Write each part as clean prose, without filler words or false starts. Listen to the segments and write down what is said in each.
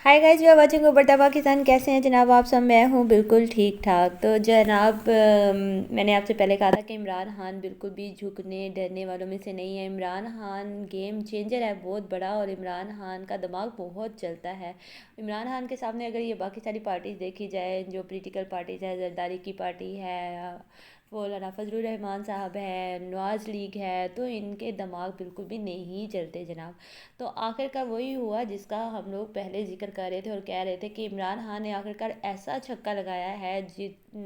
Hi guys, you are watching उबरता पाकिस्तान। कैसे हैं जनाब आप सब? मैं हूँ बिल्कुल ठीक ठाक। तो जनाब मैंने आपसे पहले कहा था कि इमरान खान बिल्कुल भी झुकने डरने वालों में से नहीं है। इमरान खान गेम चेंजर है बहुत बड़ा, और इमरान खान का दिमाग बहुत चलता है। इमरान खान के सामने अगर ये बाकी सारी पार्टीज़ देखी जाए, जो पॉलिटिकल पार्टीज़ है, जरदारी की पार्टी है, मौलाना फजलुर रहमान साहब है, नवाज़ लीग है, तो इनके दिमाग बिल्कुल भी नहीं चलते जनाब। तो आखिरकार वही हुआ जिसका हम लोग पहले जिक्र कर रहे थे और कह रहे थे कि इमरान खान ने आखिरकार ऐसा छक्का लगाया है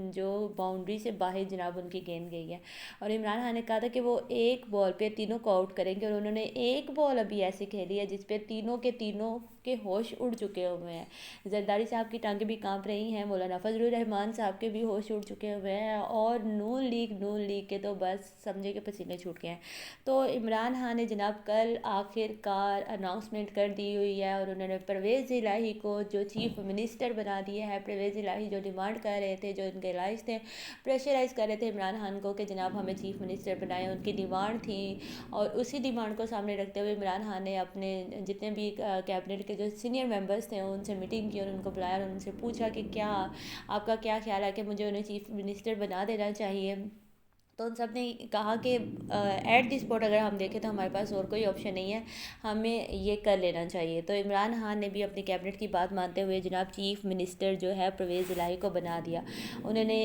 जो बाउंड्री से बाहर जनाब उनकी गेंद गई है। और इमरान खान ने कहा था कि वो एक बॉल पे तीनों को आउट करेंगे, और उन्होंने एक बॉल अभी ऐसी खेली है जिस पे तीनों के होश उड़ चुके हुए हैं। जरदारी साहब की टांगें भी कांप रही हैं, मौलाना फजलुर रहमान साहब के भी होश उड़ चुके हुए हैं, और नून लीग के तो बस समझे के पसीने छूट गए हैं। तो इमरान खान ने जनाब कल आखिरकार अनाउंसमेंट कर दी हुई है, और उन्होंने परवेज़ इलाही को जो चीफ मिनिस्टर बना दिया है। परवेज़ इलाही जो डिमांड कर रहे थे, जो इनके लाइज थे, प्रेशराइज़ कर रहे थे इमरान खान को कि जनाब हमें चीफ मिनिस्टर बनाए, उनकी डिमांड थी। और उसी डिमांड को सामने रखते हुए इमरान खान ने अपने जितने भी कैबिनेट के जो सीनियर मेंबर्स थे उनसे मीटिंग की, और उनको बुलाया और उनसे पूछा कि क्या आपका क्या ख्याल है कि मुझे उन्हें चीफ मिनिस्टर बना देना चाहिए। तो उन सब ने कहा कि एट दिस स्पॉट अगर हम देखें तो हमारे पास और कोई ऑप्शन नहीं है, हमें ये कर लेना चाहिए। तो इमरान खान ने भी अपनी कैबिनेट की बात मानते हुए जनाब चीफ मिनिस्टर जो है परवेज़ इलाही को बना दिया। उन्होंने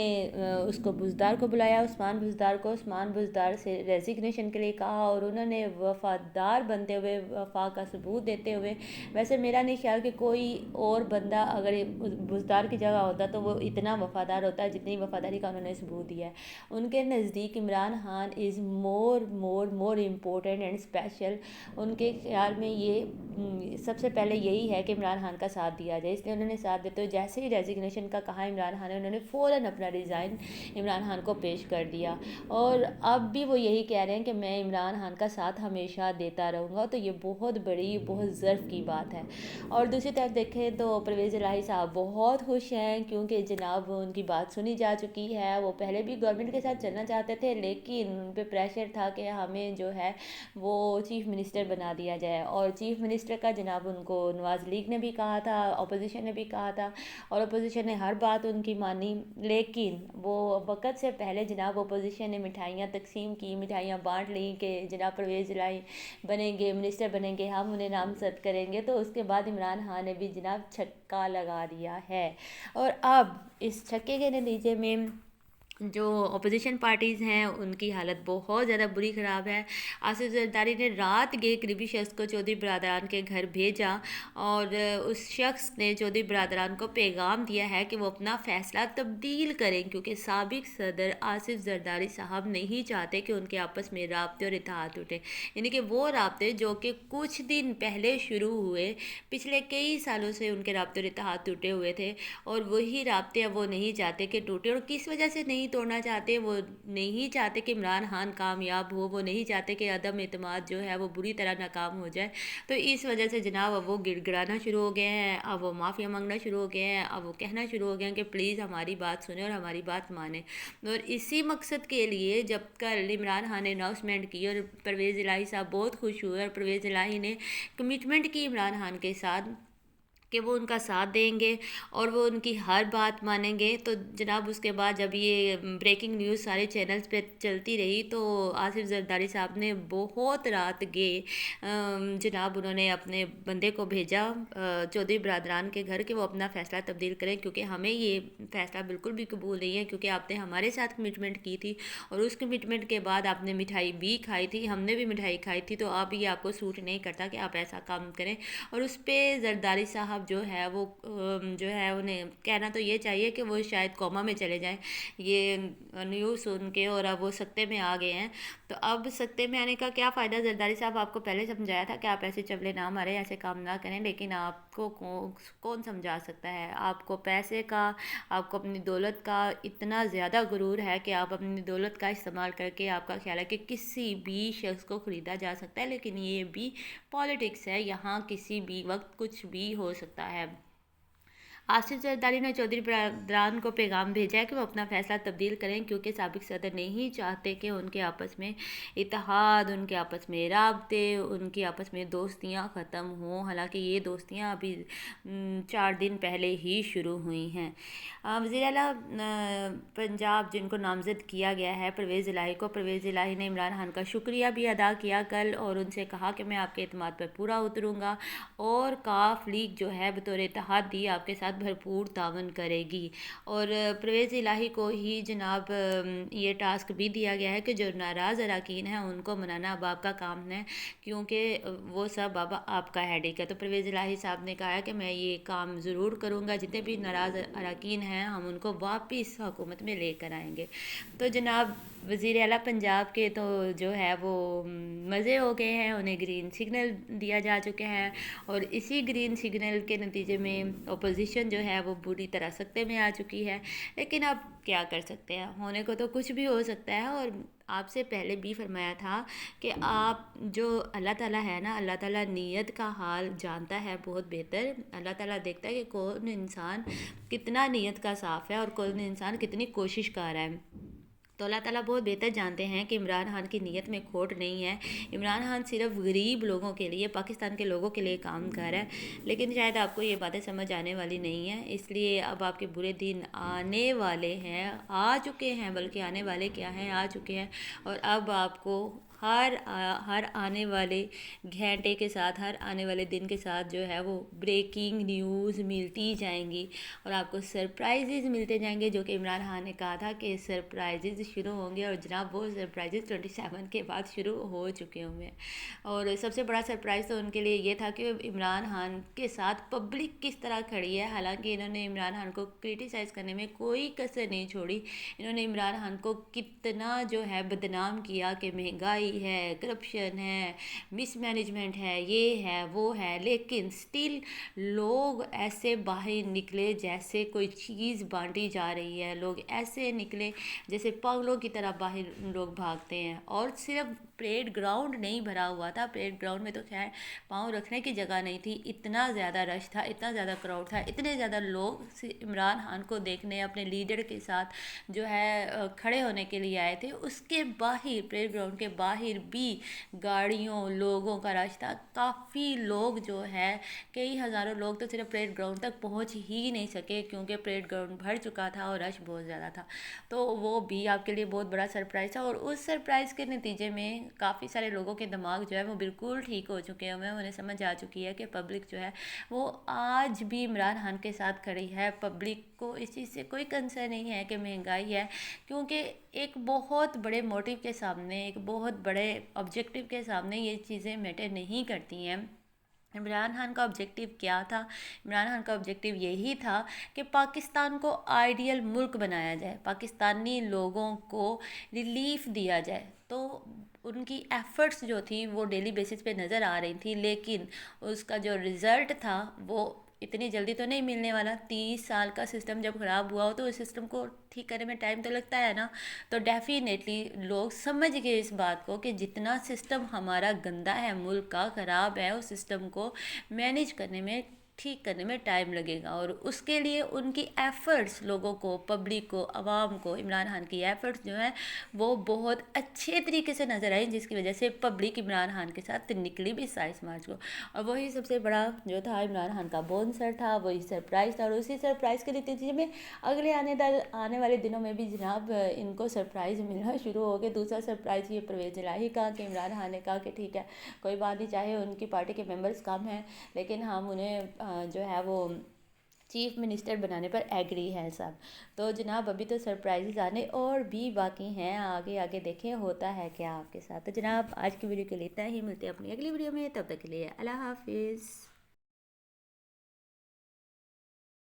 उसको बुज़दार को बुलाया, उस्मान बुज़दार को, उस्मान बुज़दार से रेजिग्नेशन के लिए कहा, और उन्होंने वफादार बनते हुए, वफा का सबूत देते हुए, वैसे मेरा नहीं ख्याल कि कोई और बंदा अगर बुज़दार की जगह होता तो वो इतना वफादार होता जितनी वफादारी का उन्होंने सबूत दिया है। उनके नज़दीक Imran Khan is more important and special. उनके ख्याल में ये सबसे पहले यही है कि इमरान खान का साथ दिया जाए, इसलिए उन्होंने साथ देते हुए जैसे ही रेजिग्नेशन का कहा इमरान खान ने, उन्होंने फ़ौरन अपना रिज़ाइन इमरान खान को पेश कर दिया। और अब भी वो यही कह रहे हैं कि मैं इमरान खान का साथ हमेशा देता रहूँगा। तो ये बहुत बड़ी, बहुत ज़र्व की बात है। और दूसरी तरफ देखें तो परवेज़ इलाही साहब बहुत खुश हैं, क्योंकि जनाब उनकी बात सुनी जा चुकी है। वो पहले भी गवर्नमेंट के साथ चलना चाहते थे, लेकिन उन पर प्रेशर था कि हमें जो है वो चीफ मिनिस्टर बना दिया जाए। और चीफ मिनिस्टर का जनाब उनको नवाज़ लीग ने भी कहा था, अपोजिशन ने भी कहा था, और अपोजिशन ने हर बात उनकी मानी। लेकिन वो वक़्त से पहले जनाब अपोजिशन ने मिठाइयाँ तकसीम की, मिठाइयाँ बांट ली कि जनाब परवेज़ इलाही बनेंगे, मिनिस्टर बनेंगे, हम उन्हें नामजद करेंगे। तो उसके बाद इमरान खान ने भी जनाब छक्का लगा दिया है। और अब इस छक्के के नतीजे में जो अपोजिशन पार्टीज़ हैं उनकी हालत बहुत ज़्यादा बुरी ख़राब है। आसिफ जरदारी ने रात के करीबी शख्स को चौधरी बरदरान के घर भेजा, और उस शख्स ने चौधरी बरदरान को पैगाम दिया है कि वो अपना फ़ैसला तब्दील करें, क्योंकि साबिक सदर आसिफ जरदारी साहब नहीं चाहते कि उनके आपस में राब्ते और इत्तेहाद टूटे। यानी कि वो राब्ते जो कि कुछ दिन पहले शुरू हुए, पिछले कई सालों से उनके राब्ते और इत्तेहाद टूटे हुए थे, और वही राब्ते अब वो नहीं चाहते कि टूटे। और किस वजह से नहीं तोड़ना चाहते? वो नहीं चाहते कि इमरान खान कामयाब हो, वो नहीं चाहते कि अदम एतमाद जो है वो बुरी तरह नाकाम हो जाए। तो इस वजह से जनाब अब वो गिड़गिड़ाना शुरू हो गए हैं, अब वो माफ़िया मांगना शुरू हो गए हैं, अब वो कहना शुरू हो गए हैं कि प्लीज़ हमारी बात सुने और हमारी बात माने। और इसी मकसद के लिए जब कल इमरान खान ने अनाउंसमेंट की और परवेज़ इलाही साहब बहुत खुश हुए, और परवेज़ इलाही ने कमिटमेंट की इमरान खान के साथ कि वो उनका साथ देंगे और वो उनकी हर बात मानेंगे। तो जनाब उसके बाद जब ये ब्रेकिंग न्यूज़ सारे चैनल्स पे चलती रही, तो आसिफ जरदारी साहब ने बहुत रात गए जनाब उन्होंने अपने बंदे को भेजा चौधरी बरदरान के घर कि वो अपना फ़ैसला तब्दील करें, क्योंकि हमें ये फ़ैसला बिल्कुल भी कबूल नहीं है, क्योंकि आपने हमारे साथ कमिटमेंट की थी, और उस कमिटमेंट के बाद आपने मिठाई भी खाई थी, हमने भी मिठाई खाई थी। तो अब ये आपको सूट नहीं करता कि आप ऐसा काम करें। और उस पर जरदारी साहब जो है वो जो है उन्हें कहना तो ये चाहिए कि वो शायद कोमा में चले जाएं ये न्यूज़ सुन के, और अब वो सकते में आ गए हैं। तो अब सकते में आने का क्या फ़ायदा? जरदारी साहब आपको पहले समझाया था कि आप ऐसे चवले ना मारें, ऐसे काम ना करें, लेकिन आपको कौन समझा सकता है? आपको पैसे का, आपको अपनी दौलत का इतना ज़्यादा गुरूर है कि आप अपनी दौलत का इस्तेमाल करके आपका ख्याल है कि किसी भी शख्स को ख़रीदा जा सकता है। लेकिन ये भी पॉलिटिक्स है, यहाँ किसी भी वक्त कुछ भी हो सकता है। आसिफ जरदारी ने चौधरी बरदरान को पैगाम भेजा है कि वो अपना फ़ैसला तब्दील करें, क्योंकि साबिक सदर नहीं चाहते कि उनके आपस में इत्तेहाद, उनके आपस में राब्ते, उनकी आपस में दोस्तियां ख़त्म हों। हालांकि ये दोस्तियां अभी 4 दिन पहले ही शुरू हुई हैं। वज़ीर आला पंजाब जिनको नामज़द किया गया है परवेज़ इलाही को, परवेज़ इलाही ने इमरान खान का शुक्रिया भी अदा किया कल, और उनसे कहा कि मैं आपके एतमाद पर पूरा उतरूँगा और काफ लीग जो है बतौर इत्तेहादी आपके साथ भरपूर तावन करेगी। और परवेज़ इलाही को ही जनाब ये टास्क भी दिया गया है कि जो नाराज़ अरकान हैं उनको मनाना अब आपका काम है, क्योंकि वो सब अब आपका हेडेक है। तो परवेज़ इलाही साहब ने कहा है कि मैं ये काम ज़रूर करूँगा, जितने भी नाराज़ अरकान हैं हम उनको वापस हुकूमत में लेकर आएंगे। तो जनाब वज़ीर आला पंजाब के तो जो है वो मज़े हो गए हैं, उन्हें ग्रीन सिग्नल दिया जा चुके हैं, और इसी ग्रीन सिग्नल के नतीजे में अपोजिशन जो है वो बुरी तरह सख्ते में आ चुकी है। लेकिन अब क्या कर सकते हैं, होने को तो कुछ भी हो सकता है। और आपसे पहले भी फरमाया था कि आप जो अल्लाह ताला है ना, अल्लाह ताला नीयत का हाल जानता है बहुत बेहतर। अल्लाह ताला देखता है कि कौन इंसान कितना नीयत का साफ़ है और कौन इंसान कितनी कोशिश कर रहा है। तो अल्लाह ताला बहुत बेहतर जानते हैं कि इमरान खान की नीयत में खोट नहीं है। इमरान खान सिर्फ गरीब लोगों के लिए, पाकिस्तान के लोगों के लिए काम कर रहा है। लेकिन शायद आपको ये बातें समझ आने वाली नहीं है, इसलिए अब आपके बुरे दिन आने वाले हैं, आ चुके हैं, बल्कि आने वाले क्या हैं, आ चुके हैं। और अब आपको हर आने वाले घंटे के साथ, हर आने वाले दिन के साथ जो है वो ब्रेकिंग न्यूज़ मिलती जाएंगी, और आपको सरप्राइजेज़ मिलते जाएंगे, जो कि इमरान खान ने कहा था कि सरप्राइजेज़ शुरू होंगे। और जनाब वो सरप्राइजेज़ 27 के बाद शुरू हो चुके होंगे। और सबसे बड़ा सरप्राइज़ तो उनके लिए ये था कि इमरान खान के साथ पब्लिक किस तरह खड़ी है। हालांकि इन्होंने इमरान खान को क्रिटिसाइज़ करने में कोई कसर नहीं छोड़ी। इन्होंने इमरान खान को कितना जो है बदनाम किया कि महंगाई है, करप्शन है, मिसमैनेजमेंट है, ये है, वो है, लेकिन स्टिल लोग ऐसे बाहर निकले जैसे कोई चीज़ बांटी जा रही है। लोग ऐसे निकले जैसे पागलों की तरह बाहर लोग भागते हैं। और सिर्फ परेड ग्राउंड नहीं भरा हुआ था, परेड ग्राउंड में तो खैर पाँव रखने की जगह नहीं थी, इतना ज़्यादा रश था, इतना ज़्यादा क्राउड था, इतने ज़्यादा लोग इमरान खान को देखने अपने लीडर के साथ जो है खड़े होने के लिए आए थे। उसके बाहर, परेड ग्राउंड के बाहर भी गाड़ियों, लोगों का रश था। काफ़ी लोग जो है, कई हज़ारों लोग तो सिर्फ परेड ग्राउंड तक पहुंच ही नहीं सके, क्योंकि परेड ग्राउंड भर चुका था और रश बहुत ज़्यादा था। तो वो भी आपके लिए बहुत बड़ा सरप्राइज़ था। और उस सरप्राइज़ के नतीजे में काफ़ी सारे लोगों के दिमाग जो है वो बिल्कुल ठीक हो चुके हैं। उन्हें समझ आ चुकी है कि पब्लिक जो है वो आज भी इमरान खान के साथ खड़ी है। पब्लिक को इस चीज़ से कोई कंसर्न नहीं है कि महंगाई है, क्योंकि एक बहुत बड़े मोटिव के सामने, एक बहुत बड़े ऑब्जेक्टिव के सामने ये चीज़ें मैटर नहीं करती हैं। इमरान खान का ऑब्जेक्टिव क्या था? इमरान खान का ऑब्जेक्टिव यही था कि पाकिस्तान को आइडियल मुल्क बनाया जाए, पाकिस्तानी लोगों को रिलीफ दिया जाए। तो उनकी एफ़र्ट्स जो थी वो डेली बेसिस पे नज़र आ रही थी, लेकिन उसका जो रिज़ल्ट था वो इतनी जल्दी तो नहीं मिलने वाला। 30 साल का सिस्टम जब ख़राब हुआ हो तो उस सिस्टम को ठीक करने में टाइम तो लगता है ना। तो डेफिनेटली लोग समझ गए इस बात को कि जितना सिस्टम हमारा गंदा है, मुल्क का ख़राब है, उस सिस्टम को मैनेज करने में, ठीक करने में टाइम लगेगा। और उसके लिए उनकी एफ़र्ट्स, लोगों को, पब्लिक को, आवाम को, इमरान खान की एफ़र्ट्स जो हैं वो बहुत अच्छे तरीके से नज़र आई, जिसकी वजह से पब्लिक इमरान खान के साथ निकली भी 27 मार्च को। और वही सबसे बड़ा जो था इमरान खान का बोनसर था, वही सरप्राइज़ था। और उसी सरप्राइज़ के नतीजे में अगले आने वाले दिनों में भी जनाब इनको सरप्राइज़ मिलना शुरू हो गए। दूसरा सरप्राइज़ ये परवेज़ इलाही का कि इमरान खान ने कहा कि ठीक है, कोई बात नहीं, चाहे उनकी पार्टी के मेंबर्स कम हैं, लेकिन हम उन्हें जो है वो चीफ़ मिनिस्टर बनाने पर एग्री है सब। तो जनाब अभी तो सरप्राइजेज़ आने और भी बाकी हैं, आगे आगे देखें होता है क्या आपके साथ। तो जनाब आज की वीडियो के लिए इतना ही, मिलते हैं अपनी अगली वीडियो में, तब तक के लिए अल्लाह हाफिज़।